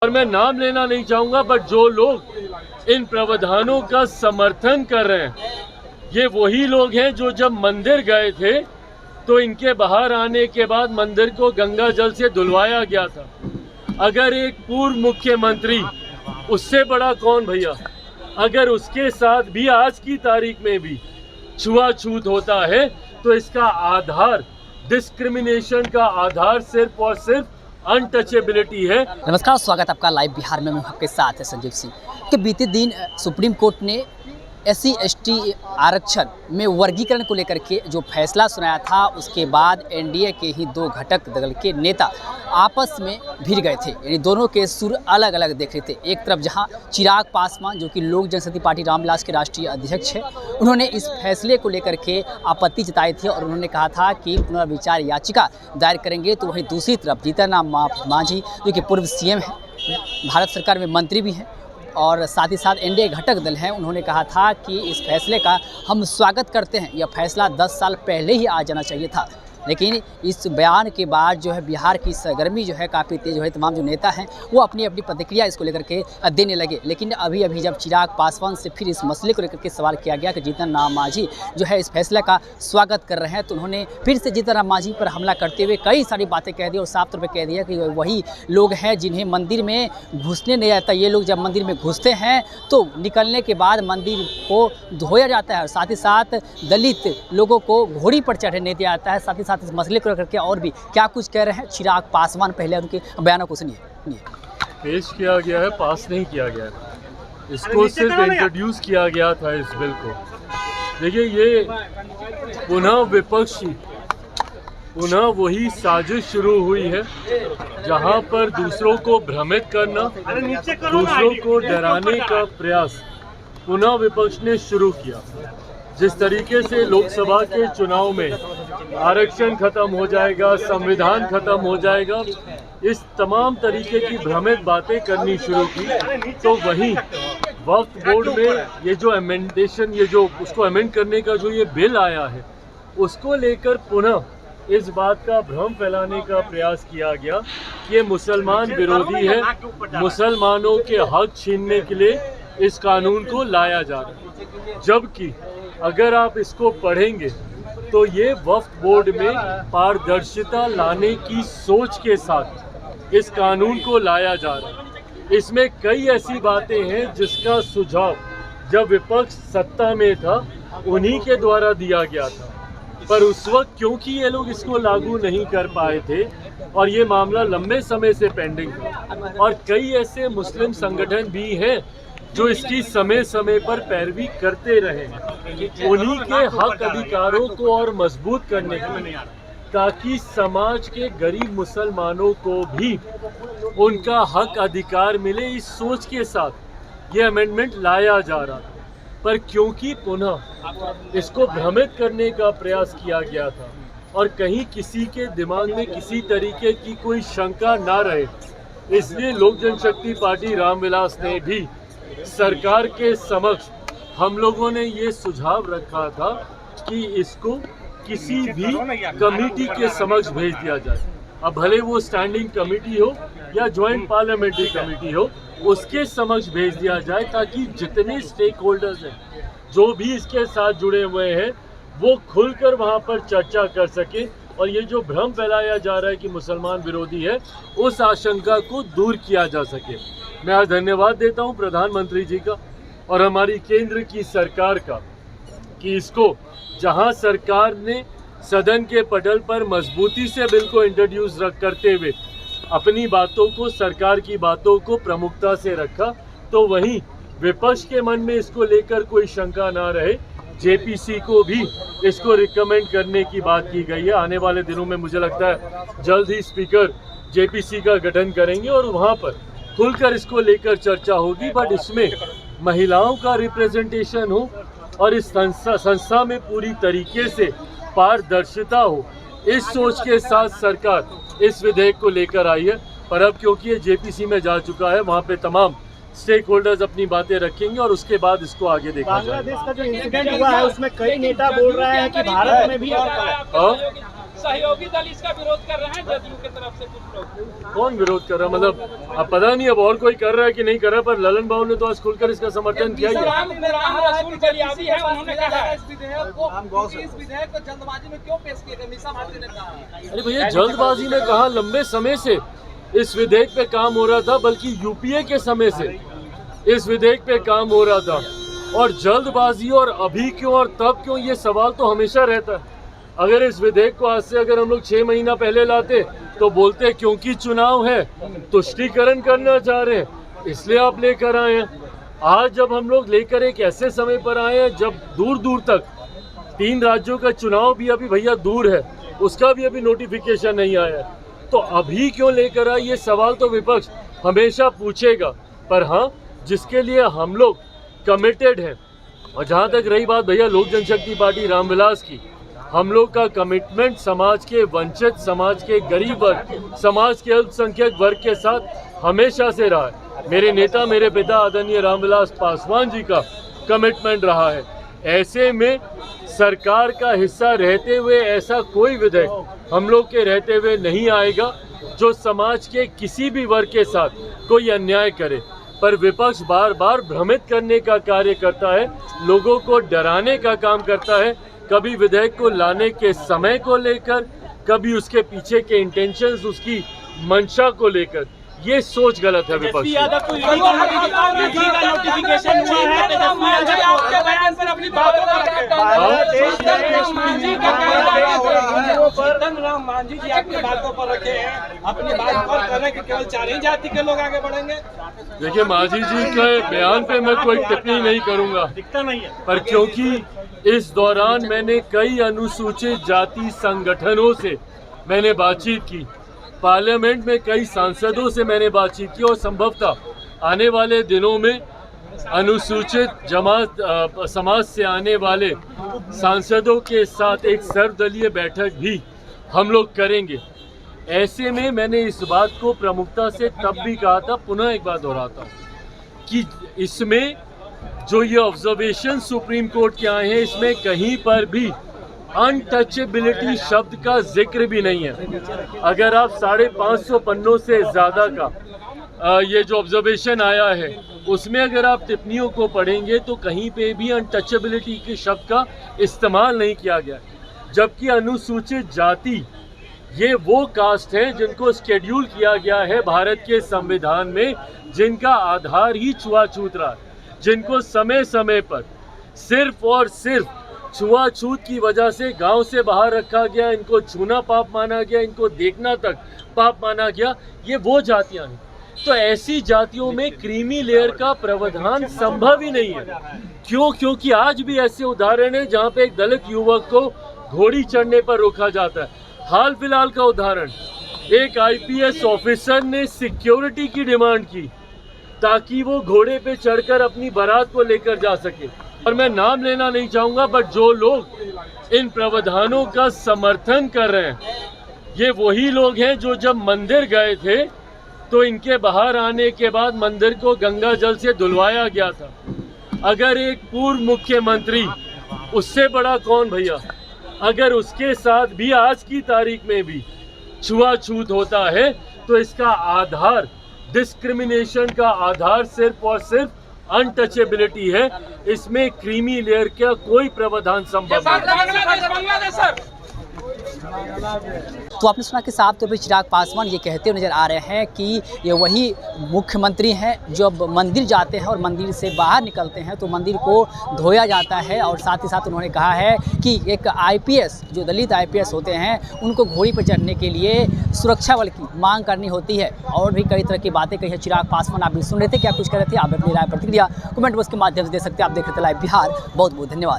और मैं नाम लेना नहीं चाहूँगा, बट जो लोग इन प्रावधानों का समर्थन कर रहे हैं ये वही लोग हैं जो जब मंदिर गए थे तो इनके बाहर आने के बाद मंदिर को गंगा जल से धुलवाया गया था। अगर एक पूर्व मुख्यमंत्री, उससे बड़ा कौन भैया, अगर उसके साथ भी आज की तारीख में भी छुआछूत होता है तो इसका आधार, डिस्क्रिमिनेशन का आधार सिर्फ और सिर्फ अनटचेबिलिटी है। नमस्कार, स्वागत आपका लाइव बिहार में। मैं आपके साथ है संजीव सिंह। कि बीते दिन सुप्रीम कोर्ट ने SC ST आरक्षण में वर्गीकरण को लेकर के जो फैसला सुनाया था, उसके बाद NDA के ही दो घटक दल के नेता आपस में भिड़ गए थे। यानी दोनों के सुर अलग अलग देख रहे थे। एक तरफ जहां चिराग पासवान, जो कि लोक जनशक्ति पार्टी रामविलास के राष्ट्रीय अध्यक्ष है, उन्होंने इस फैसले को लेकर के आपत्ति जताई थी और उन्होंने कहा था कि पुनर्विचार याचिका दायर करेंगे। तो वहीं दूसरी तरफ जीतन राम मांझी, जो कि पूर्व CM है, भारत सरकार में मंत्री भी हैं और साथ ही साथ NDA घटक दल हैं, उन्होंने कहा था कि इस फैसले का हम स्वागत करते हैं। यह फैसला 10 साल पहले ही आ जाना चाहिए था। लेकिन इस बयान के बाद जो है बिहार की सरगर्मी जो है काफ़ी तेज जो है, तमाम जो नेता हैं वो अपनी अपनी प्रतिक्रिया इसको लेकर के देने लगे। लेकिन अभी जब चिराग पासवान से फिर इस मसले को लेकर के सवाल किया गया कि जीतन राम मांझी जो है इस फैसले का स्वागत कर रहे हैं, तो उन्होंने फिर से जीतन राम मांझी पर हमला करते हुए कई सारी बातें कह दी और साफ तौर पर कह दिया कि वही लोग हैं जिन्हें मंदिर में घुसने नहीं आता। ये लोग जब मंदिर में घुसते हैं तो निकलने के बाद मंदिर को धोया जाता है और साथ ही साथ दलित लोगों को घोड़ी पर चढ़ने दिया जाता है। साथ ही साथ इस मसले को लेकर के और भी क्या कुछ कह रहे हैं चिराग पासवान, पहले उनके बयानों को सुनिए। पेश किया गया है, पास नहीं किया गया है, इसको सिर्फ इंट्रोड्यूस किया गया था इस बिल को। देखिए, ये पुनः वही साजिश शुरू हुई है जहां पर दूसरों को भ्रमित करना, दूसरों को डराने का प्रयास पुनः विपक्ष ने शुरू किया। जिस तरीके से लोकसभा के चुनाव में आरक्षण खत्म हो जाएगा, संविधान खत्म हो जाएगा, इस तमाम तरीके की भ्रमित बातें करनी शुरू की, तो वहीं वक्फ बोर्ड में ये जो अमेंडेशन, ये जो उसको अमेंड करने का जो ये बिल आया है, उसको लेकर पुनः इस बात का भ्रम फैलाने का प्रयास किया गया कि ये मुसलमान विरोधी है, मुसलमानों के हक छीनने के लिए इस कानून को लाया जा रहा है। जबकि अगर आप इसको पढ़ेंगे तो ये वक्फ बोर्ड में पारदर्शिता लाने की सोच के साथ इस कानून को लाया जा रहा है। इसमें कई ऐसी बातें हैं जिसका सुझाव जब विपक्ष सत्ता में था उन्हीं के द्वारा दिया गया था, पर उस वक्त क्योंकि ये लोग इसको लागू नहीं कर पाए थे और ये मामला लंबे समय से पेंडिंग था, और कई ऐसे मुस्लिम संगठन भी हैं जो इसकी समय समय पर पैरवी करते रहे हैं, उन्हीं के हक अधिकारों को और मजबूत करने के लिए, ताकि समाज के गरीब मुसलमानों को भी उनका हक अधिकार मिले, इस सोच के साथ ये अमेंडमेंट लाया जा रहा था। पर क्योंकि पुनः इसको भ्रमित करने का प्रयास किया गया था और कहीं किसी के दिमाग में किसी तरीके की कोई शंका ना रहे, इसलिए लोक जनशक्ति पार्टी रामविलास ने भी सरकार के समक्ष, हम लोगों ने ये सुझाव रखा था कि इसको किसी भी कमेटी के समक्ष भेज दिया जाए। अब भले वो स्टैंडिंग कमेटी हो या ज्वाइंट पार्लियामेंट्री कमेटी हो, उसके समक्ष भेज दिया जाए, ताकि जितने स्टेक होल्डर्स हैं, जो भी इसके साथ जुड़े हुए हैं, वो खुलकर वहाँ पर चर्चा कर सके और ये जो भ्रम फैलाया जा रहा है कि मुसलमान विरोधी है, उस आशंका को दूर किया जा सके। मैं आज धन्यवाद देता हूं प्रधानमंत्री जी का और हमारी केंद्र की सरकार का कि इसको, जहां सरकार ने सदन के पटल पर मजबूती से बिल को इंट्रोड्यूस करते हुए अपनी बातों को, सरकार की बातों को प्रमुखता से रखा, तो वहीं विपक्ष के मन में इसको लेकर कोई शंका ना रहे। JPC को भी इसको रिकमेंड करने की बात की गई है। आने वाले दिनों में मुझे लगता है जल्द ही स्पीकर JPC का गठन करेंगे और वहाँ पर खुलकर इसको लेकर चर्चा होगी। बट इसमें महिलाओं का रिप्रेजेंटेशन हो और इस संस्था में पूरी तरीके से पारदर्शिता हो, इस सोच के साथ सरकार इस विधेयक को लेकर आई है। पर अब क्योंकि ये JPC में जा चुका है, वहाँ पे तमाम स्टेक होल्डर्स अपनी बातें रखेंगे और उसके बाद इसको आगे देखा जाएगा। बांग्लादेश का जो इंसिडेंट हुआ है उसमें कई नेता बोल रहे हैं कि भारत में भी सहयोगी दल इसका विरोध कर रहे हैं जदयू की तरफ से कुछ लोग। कौन विरोध कर रहा है? मतलब अब पता नहीं अब और कोई कर रहा है कि नहीं कर रहा है, पर ललन बाबू ने तो आज खुलकर इसका समर्थन किया ही है। राम रसूल बलियादी है, उन्होंने कहा है इस विधेयक को जल्दबाजी में क्यों पेश किया गया? मीसा भारती ने कहा। अरे भैया जल्दबाजी में कहा, लंबे समय से इस विधेयक पे काम हो रहा था, बल्कि यूपीए के समय से इस विधेयक पे काम हो रहा था। और जल्दबाजी और अभी क्यों और तब क्यों, ये सवाल तो हमेशा रहता है। अगर इस विधेयक को आज से अगर हम लोग 6 महीना पहले लाते तो बोलते क्योंकि चुनाव है, तुष्टीकरण करना चाह रहे हैं, इसलिए आप लेकर आए हैं। आज जब हम लोग लेकर एक ऐसे समय पर आए हैं जब दूर दूर तक 3 राज्यों का चुनाव भी अभी भैया दूर है, उसका भी अभी नोटिफिकेशन नहीं आया है, तो अभी क्यों लेकर आए, ये सवाल तो विपक्ष हमेशा पूछेगा। पर हाँ, जिसके लिए हम लोग कमिटेड हैं, और जहाँ तक रही बात भैया लोक जनशक्ति पार्टी रामविलास की, हम लोग का कमिटमेंट समाज के वंचित, समाज के गरीब वर्ग, समाज के अल्पसंख्यक वर्ग के साथ हमेशा से रहा है। मेरे नेता, मेरे पिता आदरणीय रामविलास पासवान जी का कमिटमेंट रहा है। ऐसे में सरकार का हिस्सा रहते हुए ऐसा कोई विधेयक हम लोग के रहते हुए नहीं आएगा जो समाज के किसी भी वर्ग के साथ कोई अन्याय करे। पर विपक्ष बार बार भ्रमित करने का कार्य करता है, लोगों को डराने का काम करता है, कभी विधेयक को लाने के समय को लेकर, कभी उसके पीछे के इंटेंशंस, उसकी मंशा को लेकर। ये सोच गलत है विपक्ष की। नोटिफिकेशन हुआ है, तेजस्वी यादव आपके बयान पर अपनी बातों को राम मांझी जी आपकी बातों पर रखे हैं, अपनी बात पर कर रहे हैं कि केवल 4 ही जाति के लोग आगे बढ़ेंगे। देखिए मांझी जी के बयान पे मैं कोई टिप्पणी नहीं करूंगा, दिखता नहीं है, पर क्योंकि इस दौरान मैंने कई अनुसूचित जाति संगठनों से मैंने बातचीत की, पार्लियामेंट में कई सांसदों से मैंने बातचीत की, और संभवतः आने वाले दिनों में अनुसूचित जमात समाज से आने वाले सांसदों के साथ एक सर्वदलीय बैठक भी हम लोग करेंगे। ऐसे में मैंने इस बात को प्रमुखता से तब भी कहा था, पुनः एक बात दोहराता हूँ कि इसमें जो ये ऑब्जर्वेशन सुप्रीम कोर्ट के आए हैं, इसमें कहीं पर भी अनटचेबिलिटी शब्द का जिक्र भी नहीं है। अगर आप 550 पन्नों से ज़्यादा का ये जो ऑब्जर्वेशन आया है, उसमें अगर आप टिप्पणियों को पढ़ेंगे तो कहीं पे भी अनटचेबिलिटी के शब्द का इस्तेमाल नहीं किया गया। जबकि अनुसूचित जाति ये वो कास्ट हैं जिनको शेड्यूल किया गया है भारत के संविधान में, जिनका आधार ही छुआछूत रहा, जिनको समय समय पर सिर्फ और सिर्फ छुआछूत की वजह से गांव से बाहर रखा गया, इनको छूना पाप माना गया, इनको देखना तक पाप माना गया। ये वो जातियां हैं। तो ऐसी जातियों में क्रीमी लेयर का प्रावधान संभव ही नहीं है। क्यों? क्योंकि आज भी ऐसे उदाहरण हैं जहां पे एक दलित युवक को घोड़ी चढ़ने पर रोका जाता है। हाल फिलहाल का उदाहरण, एक आईपीएस ऑफिसर ने सिक्योरिटी की डिमांड की ताकि वो घोड़े पे चढ़कर अपनी बारात को लेकर जा सके। और मैं नाम लेना नहीं चाहूँगा, बट जो लोग इन प्रावधानों का समर्थन कर रहे हैं, ये वही लोग हैं जो जब मंदिर गए थे तो इनके बाहर आने के बाद मंदिर को गंगा जल से धुलवाया गया था। अगर एक पूर्व मुख्यमंत्री, उससे बड़ा कौन भैया, अगर उसके साथ भी आज की तारीख में भी छुआछूत होता है तो इसका आधार, डिस्क्रिमिनेशन का आधार सिर्फ और सिर्फ अनटचेबिलिटी है। इसमें क्रीमी लेयर का कोई प्रावधान संभव नहीं। तो आपने सुना कि साफ तौर पर चिराग पासवान ये कहते हुए नजर आ रहे हैं कि ये वही मुख्यमंत्री हैं जब मंदिर जाते हैं और मंदिर से बाहर निकलते हैं तो मंदिर को धोया जाता है। और साथ ही साथ उन्होंने कहा है कि एक आईपीएस, जो दलित आईपीएस होते हैं, उनको घोड़ी पर चढ़ने के लिए सुरक्षा बल की मांग करनी होती है। और भी कई तरह की बातें कही है चिराग पासवान। आप भी सुन रहे थे, क्या कुछ कर रहे थे, आप अपनी राय प्रतिक्रिया कमेंट बॉक्स के माध्यम से दे सकते हैं। आप देख रहे थे लाइव बिहार। बहुत बहुत धन्यवाद।